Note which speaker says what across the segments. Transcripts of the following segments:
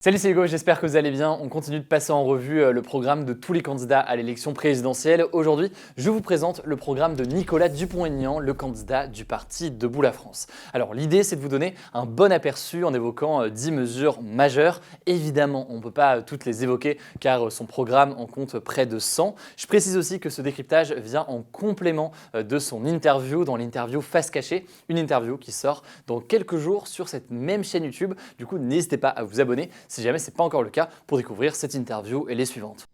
Speaker 1: Salut, c'est Hugo, j'espère que vous allez bien. On continue de passer en revue le programme de tous les candidats à l'élection présidentielle. Aujourd'hui, je vous présente le programme de Nicolas Dupont-Aignan, le candidat du parti Debout la France. Alors l'idée, c'est de vous donner un bon aperçu en évoquant 10 mesures majeures. Évidemment, on ne peut pas toutes les évoquer car son programme en compte près de 100. Je précise aussi que ce décryptage vient en complément de son interview dans l'interview Face Cachée, une interview qui sort dans quelques jours sur cette même chaîne YouTube. Du coup, n'hésitez pas à vous abonner si jamais ce n'est pas encore le cas pour découvrir cette interview et les suivantes.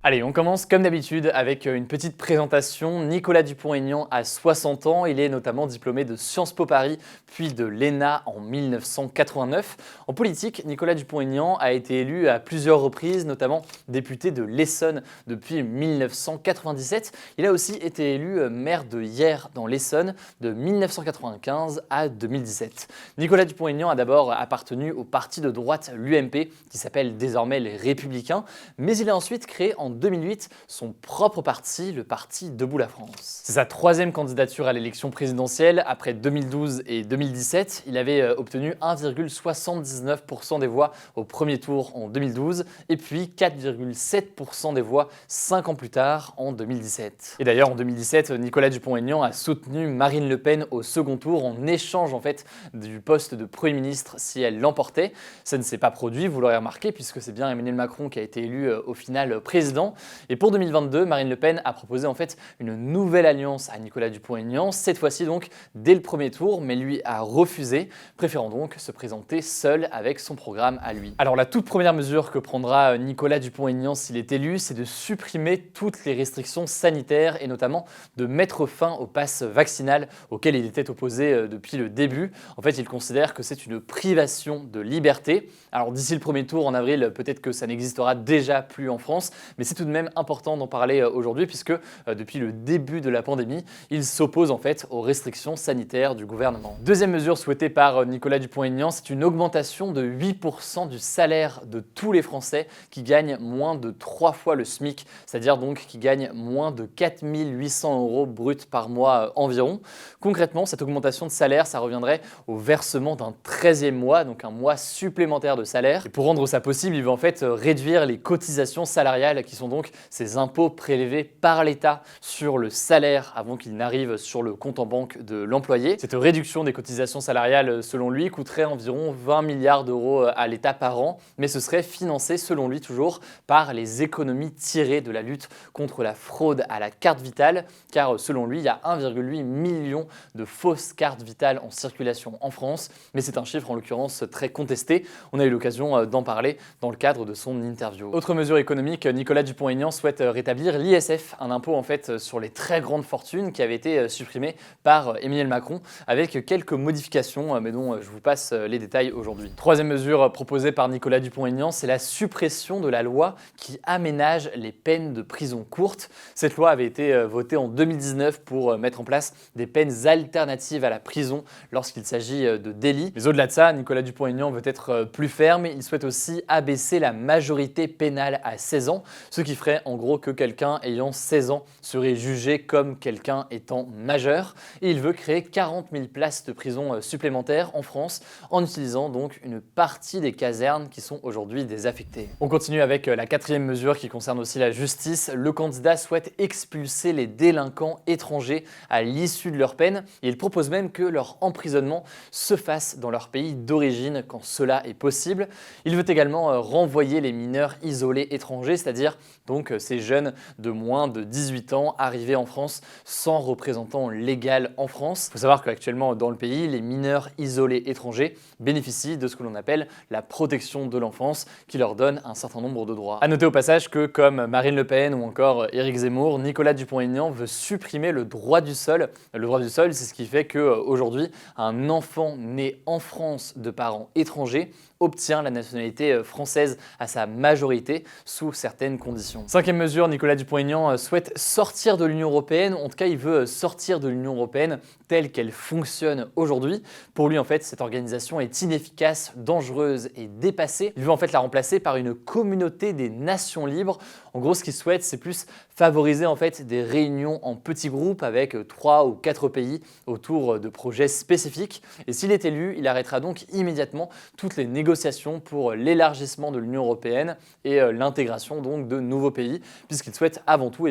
Speaker 1: Allez, on commence comme d'habitude avec une petite présentation. Nicolas Dupont-Aignan a 60 ans, il est notamment diplômé de Sciences Po Paris, puis de l'ENA en 1989. En politique, Nicolas Dupont-Aignan a été élu à plusieurs reprises, notamment député de l'Essonne depuis 1997. Il a aussi été élu maire de Hyères dans l'Essonne de 1995 à 2017. Nicolas Dupont-Aignan a d'abord appartenu au parti de droite l'UMP, qui s'appelle désormais les Républicains, mais il a ensuite créé en 2008 son propre parti, le parti Debout la France. C'est sa troisième candidature à l'élection présidentielle. Après 2012 et 2017, il avait obtenu 1,79% des voix au premier tour en 2012 et puis 4,7% des voix 5 ans plus tard en 2017. Et d'ailleurs en 2017, Nicolas Dupont-Aignan a soutenu Marine Le Pen au second tour en échange en fait du poste de Premier ministre si elle l'emportait. Ça ne s'est pas produit, vous l'aurez remarqué, puisque c'est bien Emmanuel Macron qui a été élu au final président. Et pour 2022, Marine Le Pen a proposé en fait une nouvelle alliance à Nicolas Dupont-Aignan, cette fois-ci donc dès le premier tour, mais lui a refusé, préférant donc se présenter seul avec son programme à lui. Alors la toute première mesure que prendra Nicolas Dupont-Aignan s'il est élu, c'est de supprimer toutes les restrictions sanitaires et notamment de mettre fin au pass vaccinal auquel il était opposé depuis le début. En fait, il considère que c'est une privation de liberté. Alors d'ici le premier tour en avril, peut-être que ça n'existera déjà plus en France, mais c'est tout de même important d'en parler aujourd'hui puisque depuis le début de la pandémie, il s'oppose en fait aux restrictions sanitaires du gouvernement. Deuxième mesure souhaitée par Nicolas Dupont-Aignan, c'est une augmentation de 8% du salaire de tous les Français qui gagnent moins de 3 fois le SMIC, c'est-à-dire donc qui gagnent moins de 4 800 € bruts par mois environ. Concrètement, cette augmentation de salaire, ça reviendrait au versement d'un 13e mois, donc un mois supplémentaire de salaire. Et pour rendre ça possible, il veut en fait réduire les cotisations salariales qui sont donc ces impôts prélevés par l'État sur le salaire avant qu'il n'arrive sur le compte en banque de l'employé. Cette réduction des cotisations salariales, selon lui, coûterait environ 20 milliards d'euros à l'État par an, mais ce serait financé, selon lui toujours, par les économies tirées de la lutte contre la fraude à la carte vitale, car selon lui, il y a 1,8 million de fausses cartes vitales en circulation en France, mais c'est un chiffre en l'occurrence très contesté. On a eu l'occasion d'en parler dans le cadre de son interview. Autre mesure économique, Nicolas Dupont-Aignan souhaite rétablir l'ISF, un impôt en fait sur les très grandes fortunes qui avait été supprimé par Emmanuel Macron avec quelques modifications, mais dont je vous passe les détails aujourd'hui. Troisième mesure proposée par Nicolas Dupont-Aignan, c'est la suppression de la loi qui aménage les peines de prison courtes. Cette loi avait été votée en 2019 pour mettre en place des peines alternatives à la prison lorsqu'il s'agit de délits. Mais au-delà de ça, Nicolas Dupont-Aignan veut être plus ferme. Il souhaite aussi abaisser la majorité pénale à 16 ans, ce qui ferait en gros que quelqu'un ayant 16 ans serait jugé comme quelqu'un étant majeur. Et il veut créer 40 000 places de prison supplémentaires en France en utilisant donc une partie des casernes qui sont aujourd'hui désaffectées. On continue avec la quatrième mesure qui concerne aussi la justice. Le candidat souhaite expulser les délinquants étrangers à l'issue de leur peine et il propose même que leur emprisonnement se fasse dans leur pays d'origine quand cela est possible. Il veut également renvoyer les mineurs isolés étrangers, c'est-à-dire donc ces jeunes de moins de 18 ans arrivés en France sans représentant légal en France. Il faut savoir qu'actuellement dans le pays, les mineurs isolés étrangers bénéficient de ce que l'on appelle la protection de l'enfance qui leur donne un certain nombre de droits. A noter au passage que comme Marine Le Pen ou encore Éric Zemmour, Nicolas Dupont-Aignan veut supprimer le droit du sol. Le droit du sol, c'est ce qui fait qu'aujourd'hui, un enfant né en France de parents étrangers obtient la nationalité française à sa majorité sous certaines conditions conditions. Cinquième mesure, Nicolas Dupont-Aignan souhaite sortir de l'Union européenne. En tout cas, il veut sortir de l'Union européenne telle qu'elle fonctionne aujourd'hui. Pour lui, en fait, cette organisation est inefficace, dangereuse et dépassée. Il veut en fait la remplacer par une communauté des nations libres. En gros, ce qu'il souhaite, c'est plus favoriser en fait des réunions en petits groupes avec 3 ou 4 pays autour de projets spécifiques. Et s'il est élu, il arrêtera donc immédiatement toutes les négociations pour l'élargissement de l'Union européenne et l'intégration donc de nouveaux pays, puisqu'il souhaite avant tout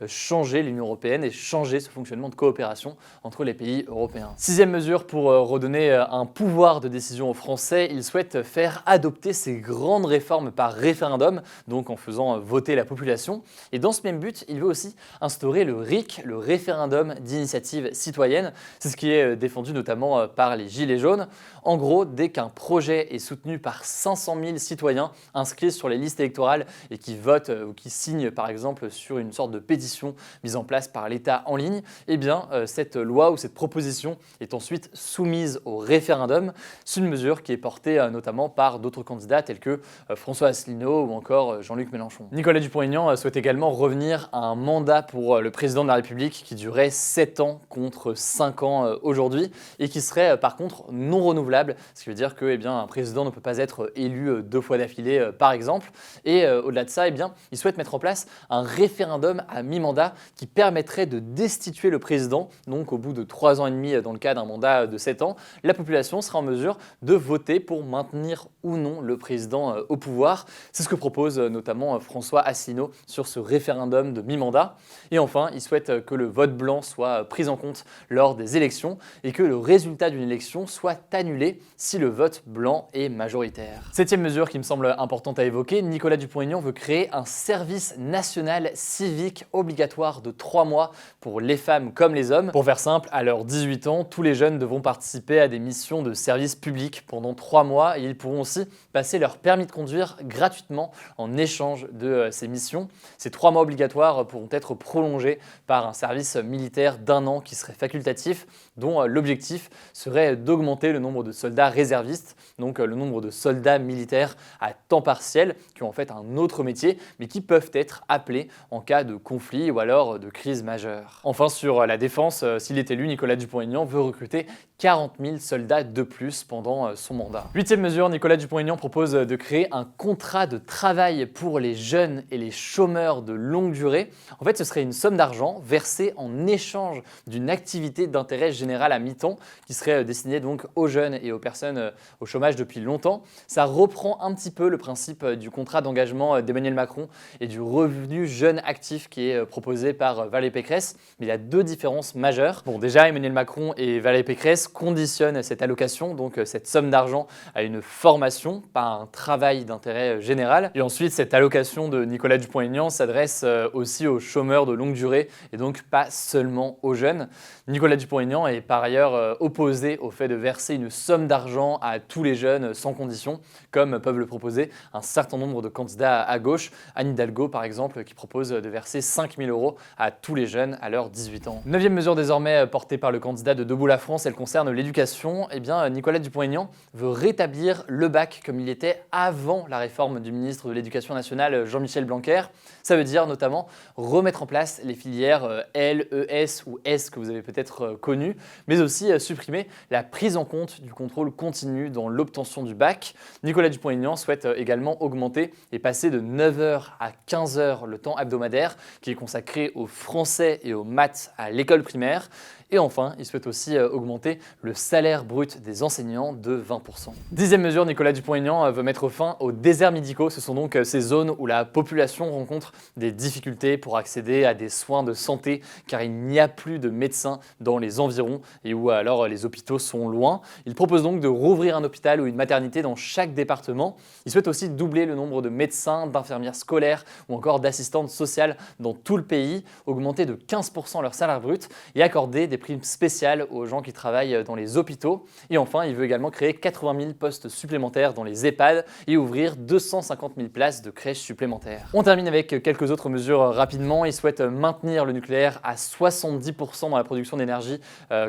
Speaker 1: changer l'Union européenne et changer ce fonctionnement de coopération entre les pays européens. Sixième mesure, pour redonner un pouvoir de décision aux Français, il souhaite faire adopter ces grandes réformes par référendum, donc en faisant voter la population. Et dans ce même but, il veut aussi instaurer le RIC, le référendum d'initiative citoyenne. C'est ce qui est défendu notamment par les Gilets jaunes. En gros, dès qu'un projet est soutenu par 500 000 citoyens inscrits sur les listes électorales et qui votent ou qui signent par exemple sur une sorte de pétition mise en place par l'État en ligne, eh bien cette loi ou cette proposition est ensuite soumise au référendum. C'est une mesure qui est portée notamment par d'autres candidats tels que François Asselineau ou encore Jean-Luc Mélenchon. Nicolas Dupont-Aignan souhaite également revenir à un mandat pour le président de la République qui durait 7 ans contre 5 ans aujourd'hui et qui serait par contre non renouvelable, ce qui veut dire que un président ne peut pas être élu 2 fois d'affilée par exemple. Et au-delà de ça, il souhaite mettre en place un référendum à mi-mandat qui permettrait de destituer le président. Donc au bout de 3 ans et demi dans le cas d'un mandat de 7 ans, la population sera en mesure de voter pour maintenir ou non le président au pouvoir. C'est ce que propose notamment François Asselineau sur ce référendum de mi-mandat. Et enfin, il souhaite que le vote blanc soit pris en compte lors des élections et que le résultat d'une élection soit annulé si le vote blanc est majoritaire. Septième mesure qui me semble importante à évoquer, Nicolas Dupont-Aignan veut créer un service national civique obligatoire de 3 mois pour les femmes comme les hommes. Pour faire simple, à leurs 18 ans, tous les jeunes devront participer à des missions de service public pendant 3 mois et ils pourront aussi passer leur permis de conduire gratuitement en échange de ces missions. Ces 3 mois obligatoires pourront être prolongés par un service militaire d'1 an qui serait facultatif, dont l'objectif serait d'augmenter le nombre de soldats réservistes, donc le nombre de soldats militaires à temps partiel qui ont en fait un autre métier mais qui peuvent être appelés en cas de conflit ou alors de crise majeure. Enfin, sur la défense, s'il est élu, Nicolas Dupont-Aignan veut recruter 40 000 soldats de plus pendant son mandat. Huitième mesure, Nicolas Dupont-Aignan propose de créer un contrat de travail pour les jeunes et les chômeurs de longue durée. En fait, ce serait une somme d'argent versée en échange d'une activité d'intérêt général à mi-temps qui serait destinée donc aux jeunes et aux personnes au chômage depuis longtemps. Ça reprend un petit peu le principe du contrat d'engagement d'Emmanuel Macron et du revenu jeune actif qui est proposé par Valérie Pécresse. Mais il y a 2 différences majeures. Bon, déjà, Emmanuel Macron et Valérie Pécresse conditionnent cette allocation, donc cette somme d'argent, à une formation, pas un travail d'intérêt général. Et ensuite, cette allocation de Nicolas Dupont-Aignan s'adresse aussi aux chômeurs de longue durée et donc pas seulement aux jeunes. Nicolas Dupont-Aignan est par ailleurs opposé au fait de verser une somme d'argent à tous les jeunes sans condition, comme peuvent le proposer un certain nombre de candidats à gauche. Anne Hidalgo, par exemple, qui propose de verser 5 000 € à tous les jeunes à leurs 18 ans. Neuvième mesure désormais portée par le candidat de Debout la France, elle concerne l'éducation. Nicolas Dupont-Aignan veut rétablir le bac comme il était avant la réforme du ministre de l'Éducation nationale Jean-Michel Blanquer. Ça veut dire notamment remettre en place les filières L, ES ou S que vous avez peut-être connues, mais aussi supprimer la prise en compte du contrôle continu dans l'obtention du bac. Nicolas Dupont-Aignan souhaite également augmenter et passer de 9 heures à 15 heures le temps hebdomadaire qui est consacré aux français et aux maths à l'école primaire. Et enfin, il souhaite aussi augmenter le salaire brut des enseignants de 20%. Dixième mesure, Nicolas Dupont-Aignan veut mettre fin aux déserts médicaux. Ce sont donc ces zones où la population rencontre des difficultés pour accéder à des soins de santé car il n'y a plus de médecins dans les environs et où alors les hôpitaux sont loin. Il propose donc de rouvrir un hôpital ou une maternité dans chaque département. Il souhaite aussi doubler le nombre de médecins, d'infirmières scolaires ou encore d'assistantes sociales dans tout le pays, augmenter de 15% leur salaire brut et accorder des des primes spéciales aux gens qui travaillent dans les hôpitaux. Et enfin, il veut également créer 80 000 postes supplémentaires dans les EHPAD et ouvrir 250 000 places de crèches supplémentaires. On termine avec quelques autres mesures rapidement. Il souhaite maintenir le nucléaire à 70% dans la production d'énergie,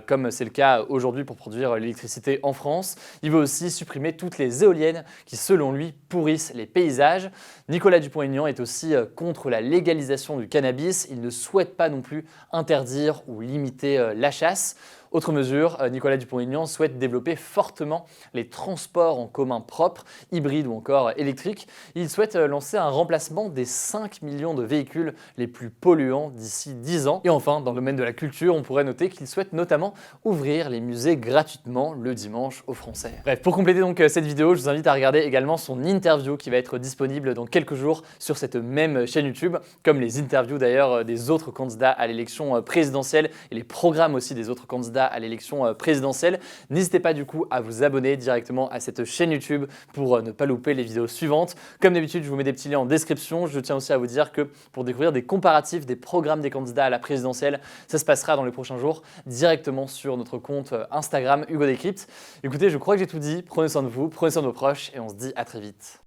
Speaker 1: comme c'est le cas aujourd'hui pour produire l'électricité en France. Il veut aussi supprimer toutes les éoliennes qui, selon lui, pourrissent les paysages. Nicolas Dupont-Aignan est aussi contre la légalisation du cannabis. Il ne souhaite pas non plus interdire ou limiter la chasse. Autre mesure, Nicolas Dupont-Aignan souhaite développer fortement les transports en commun propres, hybrides ou encore électriques. Il souhaite lancer un remplacement des 5 millions de véhicules les plus polluants d'ici 10 ans. Et enfin, dans le domaine de la culture, on pourrait noter qu'il souhaite notamment ouvrir les musées gratuitement le dimanche aux Français. Bref, pour compléter donc cette vidéo, je vous invite à regarder également son interview qui va être disponible dans quelques jours sur cette même chaîne YouTube, comme les interviews d'ailleurs des autres candidats à l'élection présidentielle et les programmes aussi des autres candidats à l'élection présidentielle. N'hésitez pas du coup à vous abonner directement à cette chaîne YouTube pour ne pas louper les vidéos suivantes. Comme d'habitude, je vous mets des petits liens en description. Je tiens aussi à vous dire que pour découvrir des comparatifs des programmes des candidats à la présidentielle, ça se passera dans les prochains jours directement sur notre compte Instagram Hugo Décrypte. Écoutez, je crois que j'ai tout dit. Prenez soin de vous, prenez soin de vos proches et on se dit à très vite.